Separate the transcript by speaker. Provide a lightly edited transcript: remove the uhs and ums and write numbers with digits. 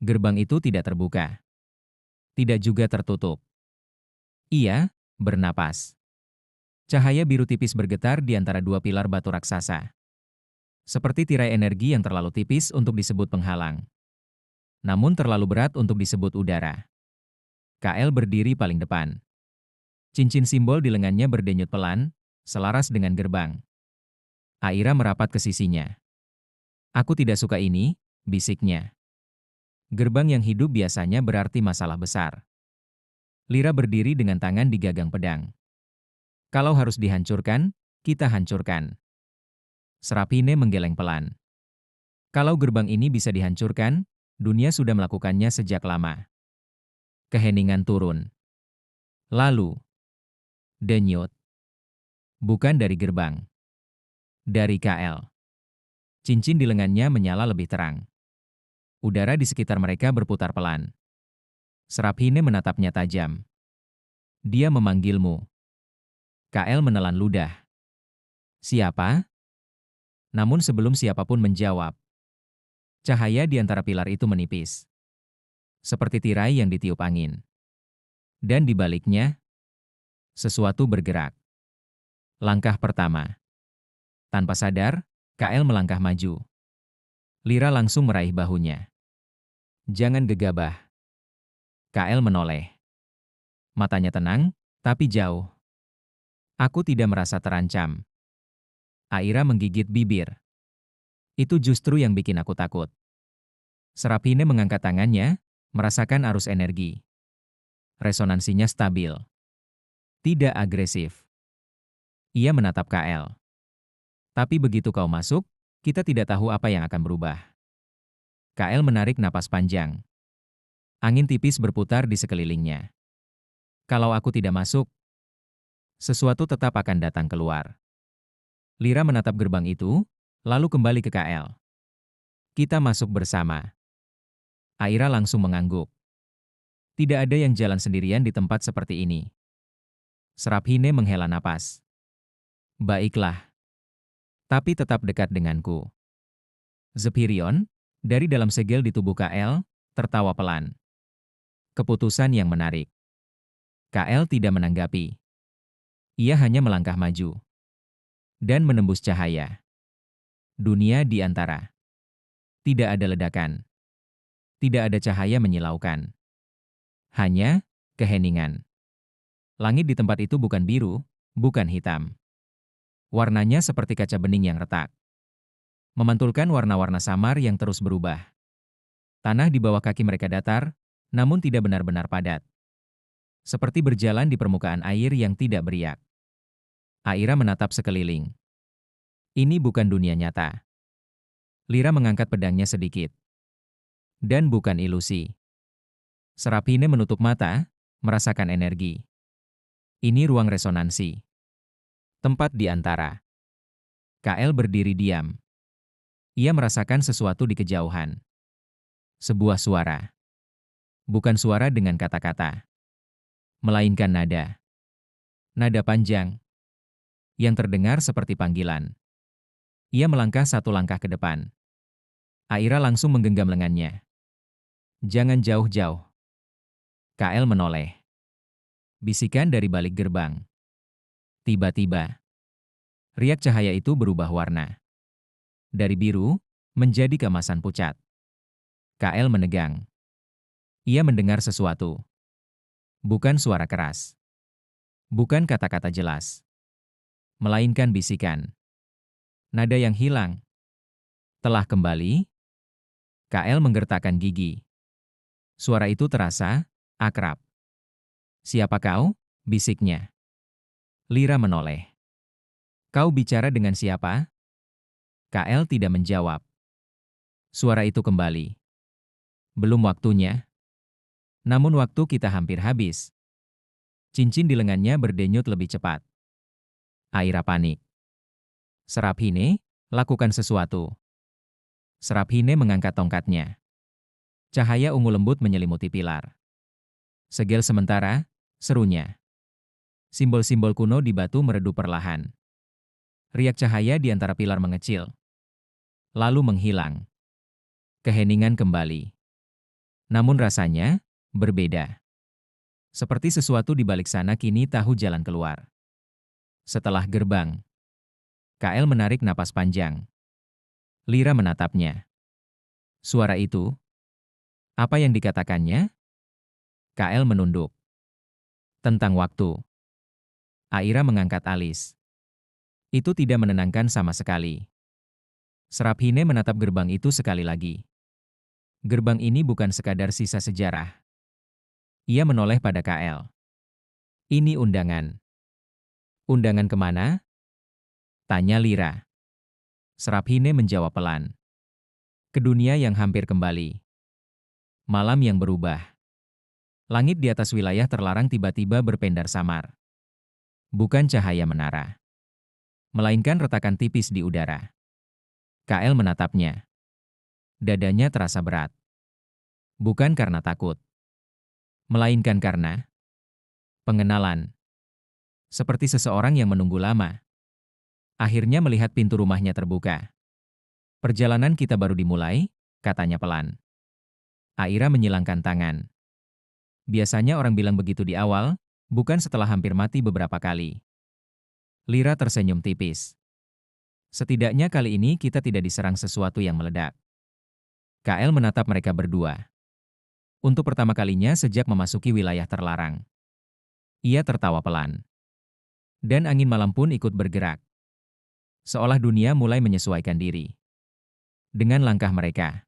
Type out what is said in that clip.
Speaker 1: Gerbang itu tidak terbuka. Tidak juga tertutup. Ia bernapas. Cahaya biru tipis bergetar di antara dua pilar batu raksasa. Seperti tirai energi yang terlalu tipis untuk disebut penghalang. Namun terlalu berat untuk disebut udara. KL berdiri paling depan. Cincin simbol di lengannya berdenyut pelan, selaras dengan gerbang. Aira merapat ke sisinya. Aku tidak suka ini, bisiknya. Gerbang yang hidup biasanya berarti masalah besar. Lira berdiri dengan tangan di gagang pedang. Kalau harus dihancurkan, kita hancurkan. Serapine menggeleng pelan. Kalau gerbang ini bisa dihancurkan, dunia sudah melakukannya sejak lama. Keheningan turun. Lalu, denyut. Bukan dari gerbang. Dari KL. Cincin di lengannya menyala lebih terang. Udara di sekitar mereka berputar pelan. Serapine menatapnya tajam. Dia memanggilmu. KL menelan ludah. Siapa? Namun sebelum siapapun menjawab, cahaya di antara pilar itu menipis. Seperti tirai yang ditiup angin. Dan di baliknya, sesuatu bergerak. Langkah pertama. Tanpa sadar, KL melangkah maju. Lira langsung meraih bahunya. Jangan gegabah. KL menoleh. Matanya tenang, tapi jauh. Aku tidak merasa terancam. Aira menggigit bibir. Itu justru yang bikin aku takut. Serapine mengangkat tangannya, merasakan arus energi. Resonansinya stabil. Tidak agresif. Ia menatap KL. Tapi begitu kau masuk, kita tidak tahu apa yang akan berubah. KL menarik napas panjang. Angin tipis berputar di sekelilingnya. Kalau aku tidak masuk, sesuatu tetap akan datang keluar. Lira menatap gerbang itu, lalu kembali ke KL. Kita masuk bersama. Aira langsung mengangguk. Tidak ada yang jalan sendirian di tempat seperti ini. Serapine menghela napas. Baiklah. Tapi tetap dekat denganku. Zephyrion, dari dalam segel di tubuh KL, tertawa pelan. Keputusan yang menarik. KL tidak menanggapi. Ia hanya melangkah maju. Dan menembus cahaya. Dunia di antara. Tidak ada ledakan. Tidak ada cahaya menyilaukan. Hanya keheningan. Langit di tempat itu bukan biru, bukan hitam. Warnanya seperti kaca bening yang retak. Memantulkan warna-warna samar yang terus berubah. Tanah di bawah kaki mereka datar, namun tidak benar-benar padat. Seperti berjalan di permukaan air yang tidak beriak. Aira menatap sekeliling. Ini bukan dunia nyata. Lira mengangkat pedangnya sedikit. Dan bukan ilusi. Serapine menutup mata, merasakan energi. Ini ruang resonansi. Tempat di antara. KL berdiri diam. Ia merasakan sesuatu di kejauhan. Sebuah suara. Bukan suara dengan kata-kata. Melainkan nada. Nada panjang. Yang terdengar seperti panggilan. Ia melangkah satu langkah ke depan. Aira langsung menggenggam lengannya. Jangan jauh-jauh. KL menoleh. Bisikan dari balik gerbang. Tiba-tiba, riak cahaya itu berubah warna. Dari biru, menjadi keemasan pucat. KL menegang. Ia mendengar sesuatu. Bukan suara keras. Bukan kata-kata jelas. Melainkan bisikan. Nada yang hilang. Telah kembali? KL menggertakkan gigi. Suara itu terasa akrab. Siapa kau? Bisiknya. Lira menoleh. Kau bicara dengan siapa? KL tidak menjawab. Suara itu kembali. Belum waktunya. Namun waktu kita hampir habis. Cincin di lengannya berdenyut lebih cepat. Aira panik. Serapine, lakukan sesuatu. Serapine mengangkat tongkatnya. Cahaya ungu lembut menyelimuti pilar. Segel sementara, serunya. Simbol-simbol kuno di batu meredup perlahan. Riak cahaya di antara pilar mengecil. Lalu menghilang. Keheningan kembali. Namun rasanya berbeda. Seperti sesuatu di balik sana kini tahu jalan keluar. Setelah gerbang, KL menarik napas panjang. Lira menatapnya. Suara itu, apa yang dikatakannya? KL menunduk. Tentang waktu. Aira mengangkat alis. Itu tidak menenangkan sama sekali. Seraphine menatap gerbang itu sekali lagi. Gerbang ini bukan sekadar sisa sejarah. Ia menoleh pada KL. Ini undangan. Undangan kemana? Tanya Lira. Seraphine menjawab pelan. Ke dunia yang hampir kembali. Malam yang berubah. Langit di atas wilayah terlarang tiba-tiba berpendar samar. Bukan cahaya menara, melainkan retakan tipis di udara. KL menatapnya. Dadanya terasa berat. Bukan karena takut, melainkan karena pengenalan. Seperti seseorang yang menunggu lama. Akhirnya melihat pintu rumahnya terbuka. Perjalanan kita baru dimulai, katanya pelan. Aira menyilangkan tangan. Biasanya orang bilang begitu di awal, bukan setelah hampir mati beberapa kali. Lira tersenyum tipis. Setidaknya kali ini kita tidak diserang sesuatu yang meledak. KL menatap mereka berdua. Untuk pertama kalinya sejak memasuki wilayah terlarang. Ia tertawa pelan. Dan angin malam pun ikut bergerak. Seolah dunia mulai menyesuaikan diri dengan langkah mereka.